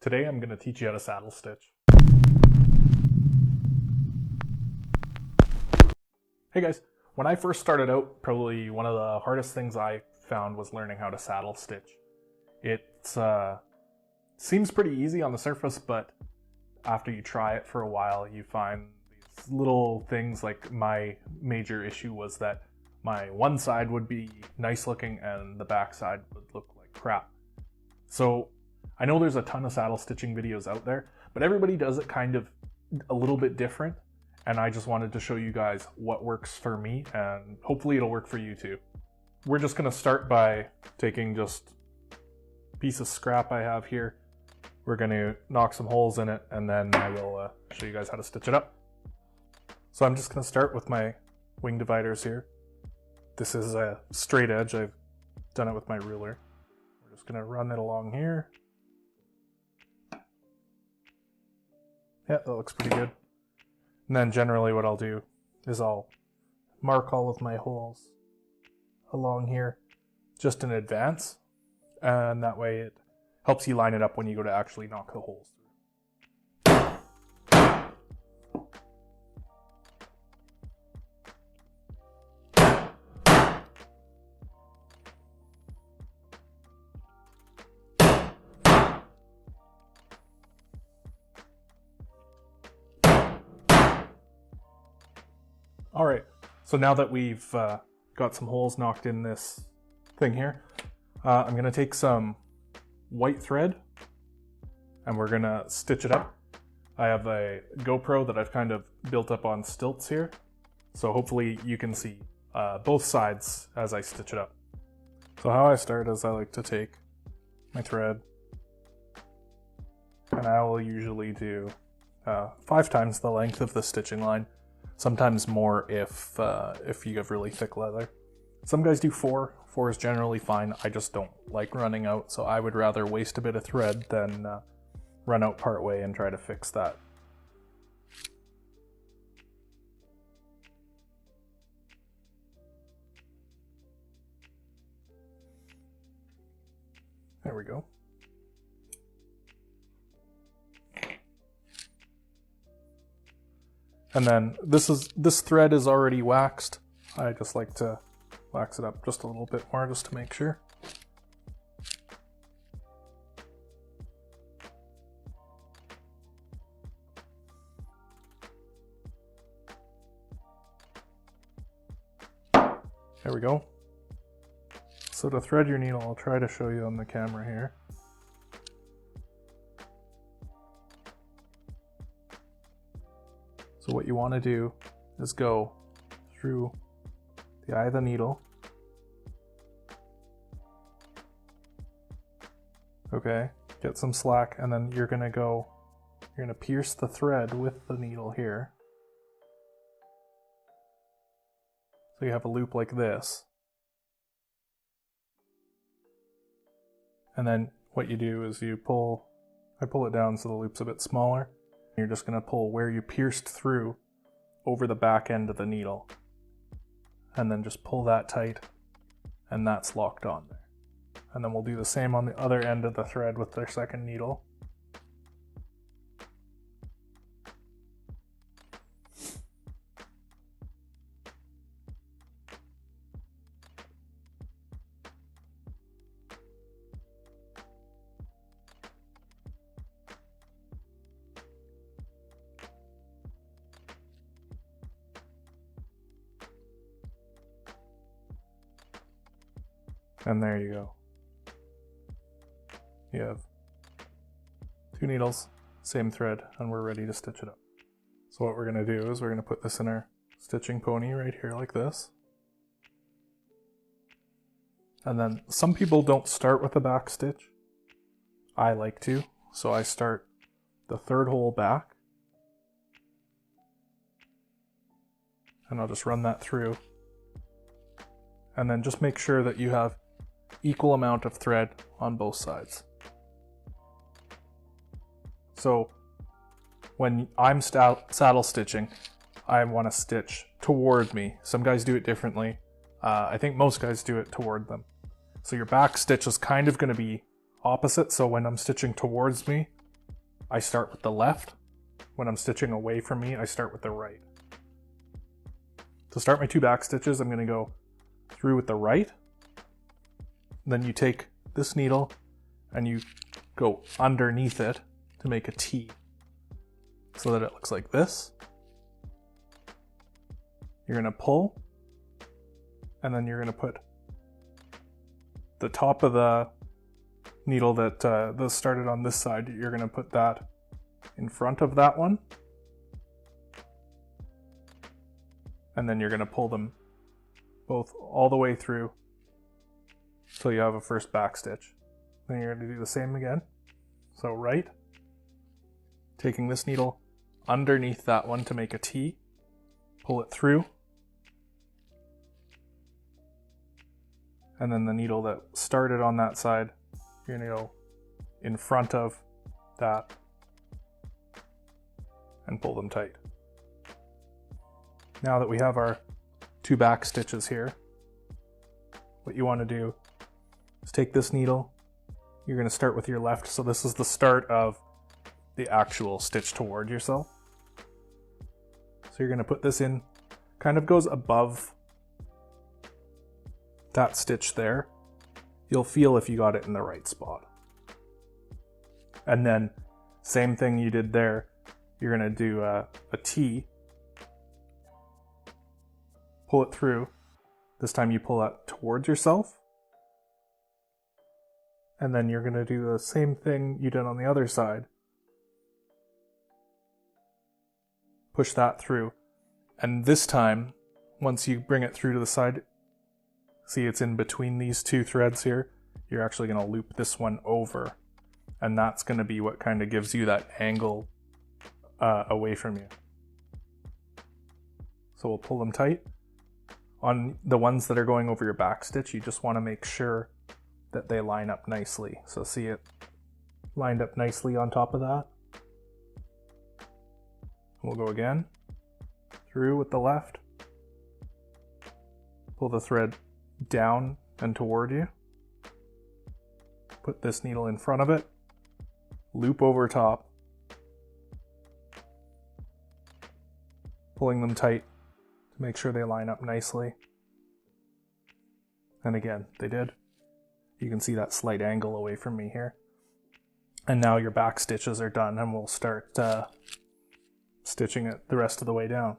Today I'm going to teach you how to saddle stitch. Hey guys, when I first started out, probably one of the hardest things I found was learning how to saddle stitch. It seems pretty easy on the surface, but after you try it for a while, you find these little things. Like my major issue was that my one side would be nice looking and the back side would look like crap. So I know there's a ton of saddle stitching videos out there, but everybody does it kind of a little bit different. And I just wanted to show you guys what works for me, and hopefully it'll work for you too. We're just gonna start by taking just a piece of scrap I have here. We're gonna knock some holes in it, and then I will show you guys how to stitch it up. So I'm just gonna start with my wing dividers here. This is a straight edge. I've done it with my ruler. We're just gonna run it along here. Yeah, that looks pretty good. And then generally what I'll do is I'll mark all of my holes along here just in advance, and that way it helps you line it up when you go to actually knock the holes through. All right, so now that we've got some holes knocked in this thing here, I'm gonna take some white thread and we're gonna stitch it up. I have a GoPro that I've kind of built up on stilts here, so hopefully you can see both sides as I stitch it up. So how I start is I like to take my thread, and I will usually do 5 times the length of the stitching line. Sometimes more if you have really thick leather. Some guys do 4. 4 is generally fine. I just don't like running out, so I would rather waste a bit of thread than run out part way and try to fix that. There we go. And then this thread is already waxed. I just like to wax it up just a little bit more just to make sure. There we go. So to thread your needle, I'll try to show you on the camera here. So what you want to do is go through the eye of the needle. Okay, get some slack, and then you're gonna pierce the thread with the needle here. So you have a loop like this. And then what you do is I pull it down so the loop's a bit smaller. You're just going to pull where you pierced through over the back end of the needle, and then just pull that tight, and that's locked on there. And then we'll do the same on the other end of the thread with their second needle. And there you go. You have 2 needles, same thread, and we're ready to stitch it up. So what we're going to do is we're going to put this in our stitching pony right here like this. And then some people don't start with a back stitch. I like to, so I start the 3rd hole back. And I'll just run that through. And then just make sure that you have equal amount of thread on both sides. So when I'm saddle stitching, I want to stitch toward me. Some guys do it differently. I think most guys do it toward them. So your back stitch is kind of going to be opposite. So when I'm stitching towards me, I start with the left. When I'm stitching away from me, I start with the right. To start my 2 back stitches, I'm going to go through with the right. Then you take this needle and you go underneath it to make a T so that it looks like this. You're going to pull, and then you're going to put the top of the needle that started on this side, you're going to put that in front of that one. And then you're going to pull them both all the way through till you have a first back stitch. Then you're going to do the same again. So right, taking this needle underneath that one to make a T, pull it through, and then the needle that started on that side, you're going to go in front of that and pull them tight. Now that we have our 2 back stitches here, what you want to do is take this needle, you're going to start with your left, so this is the start of the actual stitch toward yourself. So you're going to put this in, kind of goes above that stitch there. You'll feel if you got it in the right spot. And then, same thing you did there, you're going to do a T, pull it through. This time you pull that towards yourself. And then you're going to do the same thing you did on the other side. Push that through. And this time, once you bring it through to the side, see it's in between these 2 threads here, you're actually going to loop this one over. And that's going to be what kind of gives you that angle away from you. So we'll pull them tight. On the ones that are going over your back stitch, you just want to make sure that they line up nicely. So see it lined up nicely on top of that. We'll go again, through with the left, pull the thread down and toward you, put this needle in front of it, loop over top, pulling them tight to make sure they line up nicely. And again, they did. You can see that slight angle away from me here. And now your back stitches are done, and we'll start stitching it the rest of the way down.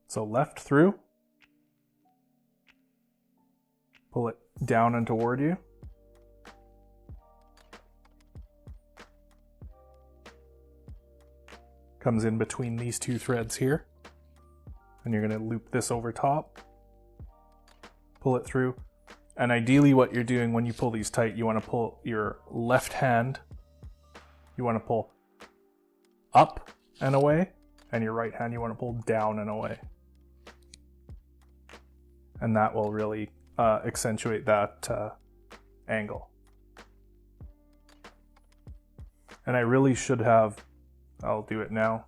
So left through, pull it down and toward you, comes in between these 2 threads here, and you're going to loop this over top, pull it through. And ideally what you're doing when you pull these tight, you want to pull your left hand, you want to pull up and away, and your right hand you want to pull down and away. And that will really accentuate that angle. And I really should have, I'll do it now,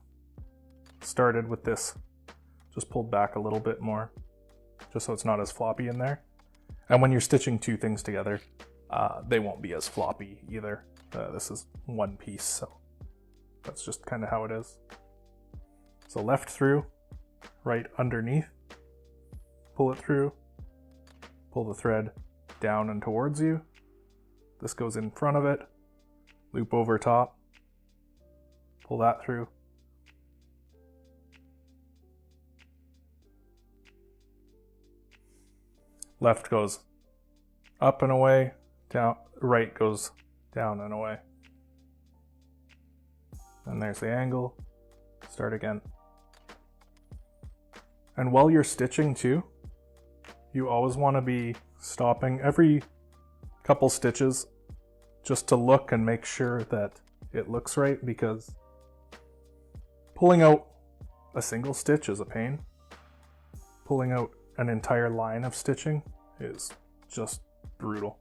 started with this, just pulled back a little bit more, just so it's not as floppy in there. And when you're stitching 2 things together, they won't be as floppy either. This is one piece, so that's just kind of how it is. So left through, right underneath, pull it through, pull the thread down and towards you. This goes in front of it, loop over top, pull that through. Left goes up and away, down, right goes down and away. And there's the angle. Start again. And while you're stitching too, you always want to be stopping every couple stitches just to look and make sure that it looks right, because pulling out a single stitch is a pain. Pulling out an entire line of stitching is just brutal.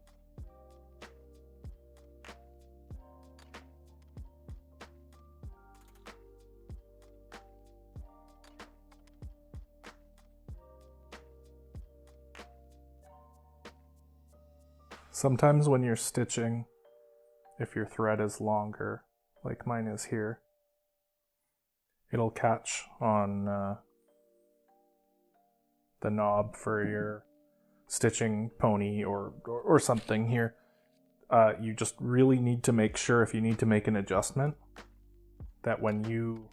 Sometimes when you're stitching, if your thread is longer, like mine is here, it'll catch on the knob for your stitching pony or something here. You just really need to make sure, if you need to make an adjustment, that when you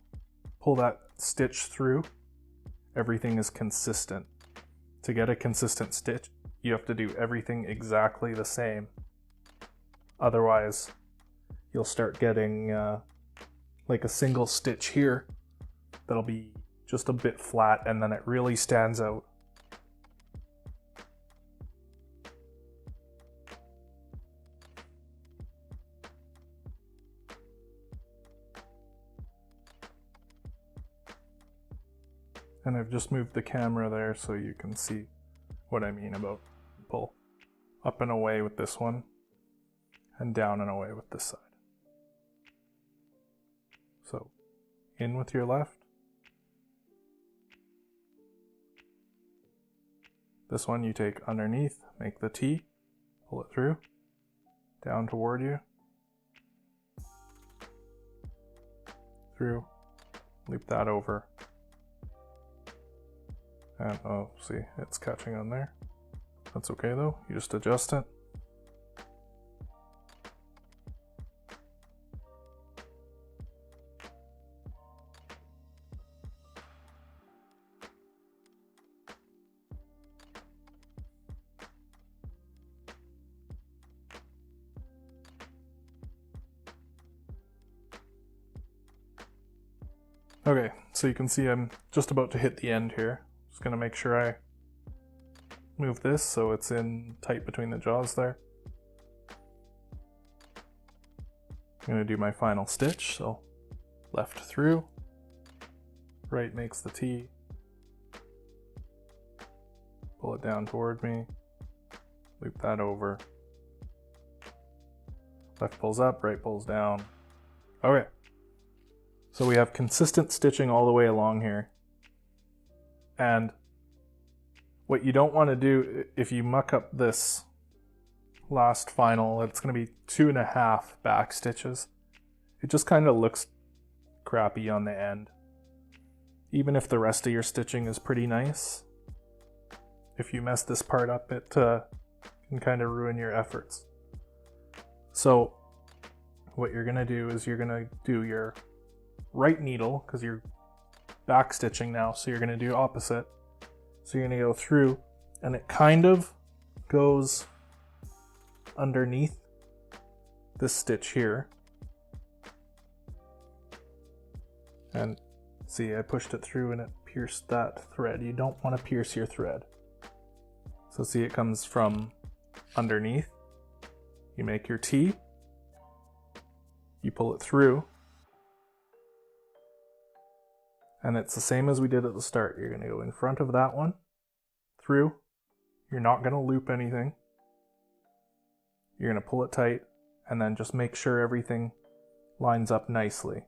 pull that stitch through, everything is consistent. To get a consistent stitch, you have to do everything exactly the same. Otherwise, you'll start getting like a single stitch here that'll be just a bit flat, and then it really stands out. And I've just moved the camera there so you can see what I mean about pull. Up and away with this one, and down and away with this side. So, in with your left. This one you take underneath, make the T, pull it through, down toward you, through, loop that over. And oh, see, it's catching on there. That's okay though, you just adjust it. Okay, so you can see I'm just about to hit the end here. Just gonna make sure I move this so it's in tight between the jaws there. I'm gonna do my final stitch, so left through, right makes the T, pull it down toward me, loop that over, left pulls up, right pulls down. Okay. So we have consistent stitching all the way along here. And what you don't want to do, if you muck up this last final, it's going to be 2.5 back stitches. It just kind of looks crappy on the end. Even if the rest of your stitching is pretty nice, if you mess this part up, it can kind of ruin your efforts. So what you're going to do is you're going to do your right needle, because you're back stitching now, so you're going to do opposite. So you're going to go through, and it kind of goes underneath this stitch here. And see, I pushed it through and it pierced that thread. You don't want to pierce your thread. So see, it comes from underneath. You make your T, you pull it through, and it's the same as we did at the start. You're going to go in front of that one, through. You're not going to loop anything. You're going to pull it tight, and then just make sure everything lines up nicely.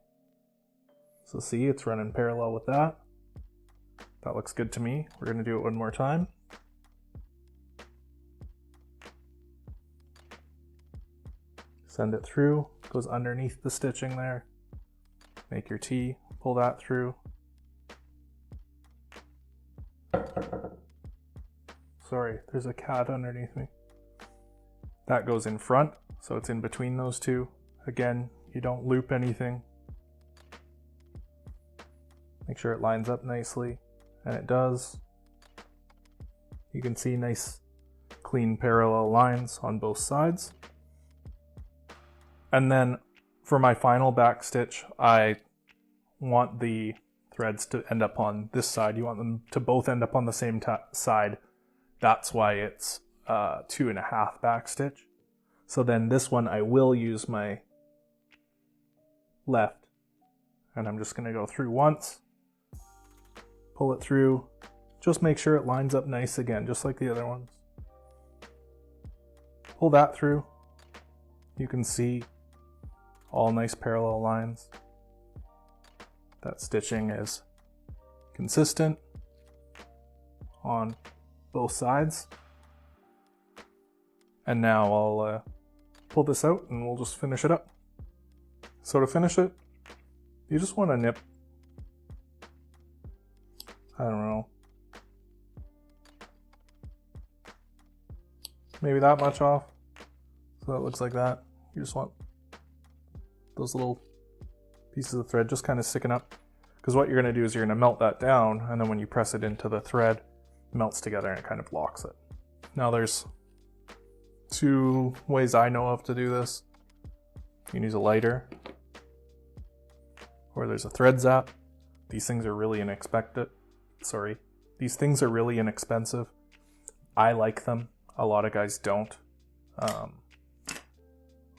So see, it's running parallel with that. That looks good to me. We're going to do it one more time. Send it through, goes underneath the stitching there. Make your T, pull that through. Sorry, there's a cat underneath me. That goes in front, so it's in between those two. Again, you don't loop anything. Make sure it lines up nicely, and it does. You can see nice, clean parallel lines on both sides. And then for my final back stitch, I want the threads to end up on this side. You want them to both end up on the same side. That's why it's 2.5 back stitch. So then this one I will use my left, and I'm just going to go through once, pull it through, just make sure it lines up nice again, just like the other ones. Pull that through. You can see all nice parallel lines. That stitching is consistent on both sides. And now I'll pull this out and we'll just finish it up. So to finish it, you just want to nip, I don't know, maybe that much off. So that looks like that. You just want those little pieces of thread just kind of sticking up. Because what you're going to do is you're going to melt that down, and then when you press it into the thread, it melts together and it kind of locks it. Now there's 2 ways I know of to do this. You can use a lighter, or there's a thread zap. These things are really inexpensive. These things are really inexpensive. I like them. A lot of guys don't.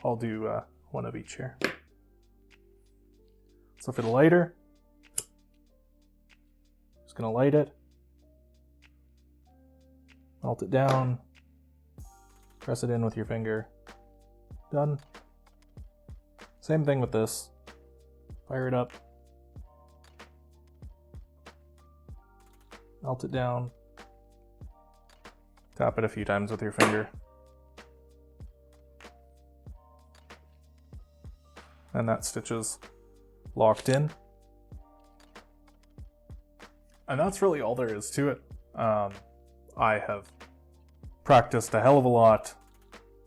I'll do one of each here. So for the lighter, just gonna light it, melt it down, press it in with your finger. Done. Same thing with this. Fire it up, melt it down, tap it a few times with your finger. And that stitch is locked in. And that's really all there is to it. I have practiced a hell of a lot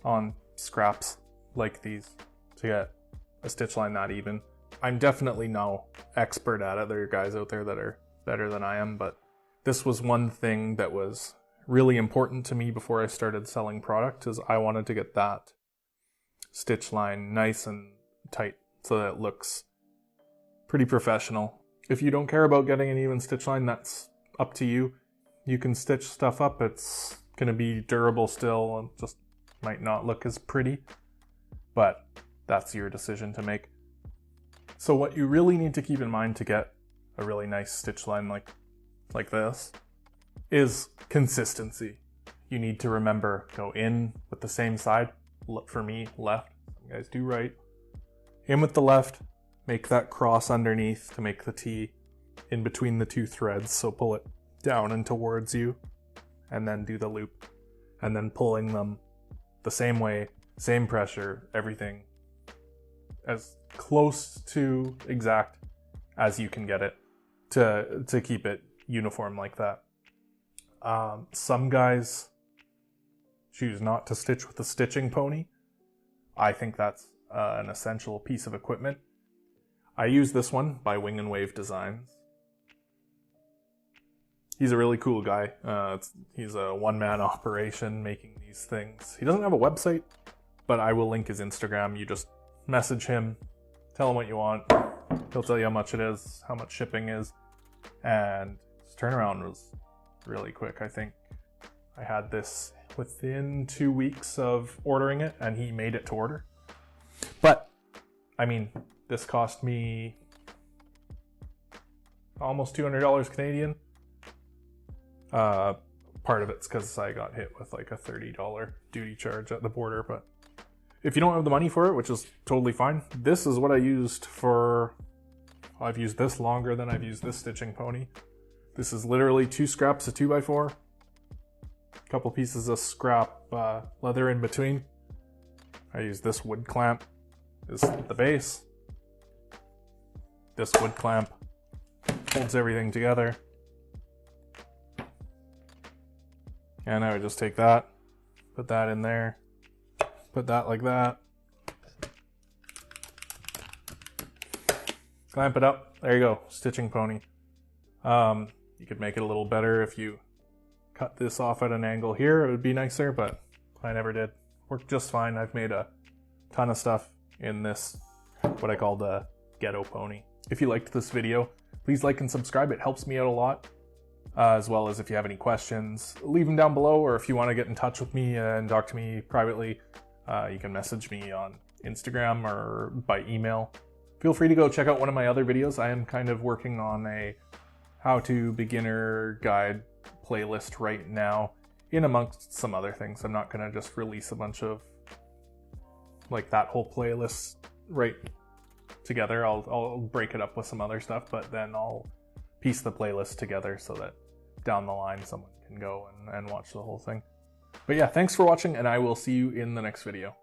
on scraps like these to get a stitch line that even. I'm definitely no expert at it. There are guys out there that are better than I am, but this was one thing that was really important to me before I started selling product, is I wanted to get that stitch line nice and tight so that it looks pretty professional. If you don't care about getting an even stitch line, that's up to you. You can stitch stuff up, it's gonna be durable still and just might not look as pretty, but that's your decision to make. So what you really need to keep in mind to get a really nice stitch line like this is consistency. You need to remember, go in with the same side. For me, left. Some guys do right. In with the left, make that cross underneath to make the T in between the 2 threads. So pull it down and towards you, and then do the loop. And then pulling them the same way, same pressure, everything as close to exact as you can get it to keep it uniform like that. Some guys choose not to stitch with a stitching pony. I think that's an essential piece of equipment. I use this one by Wing and Wave Designs. He's a really cool guy. He's a one-man operation making these things. He doesn't have a website, but I will link his Instagram. You just message him, tell him what you want. He'll tell you how much it is, how much shipping is, and his turnaround was really quick. I think I had this within 2 weeks of ordering it, and he made it to order. But, I mean, this cost me almost $200 Canadian. Part of it's because I got hit with like a $30 duty charge at the border, but if you don't have the money for it, which is totally fine, this is what I used for... I've used this longer than I've used this stitching pony. This is literally 2 scraps of 2x4, a couple pieces of scrap leather in between. I use this wood clamp as the base. This wood clamp holds everything together. And I would just take that, put that in there, put that like that, clamp it up. There you go, stitching pony. You could make it a little better if you cut this off at an angle here. It would be nicer, but I never did. Worked just fine. I've made a ton of stuff in this, what I call the ghetto pony. If you liked this video, please like and subscribe. It helps me out a lot. As well as if you have any questions, leave them down below, or if you want to get in touch with me and talk to me privately, you can message me on Instagram or by email. Feel free to go check out one of my other videos. I am kind of working on a how-to beginner guide playlist right now, in amongst some other things. I'm not going to just release a bunch of like that whole playlist right together. I'll break it up with some other stuff, but then I'll piece the playlist together so that down the line someone can go and watch the whole thing. But yeah, thanks for watching, and I will see you in the next video.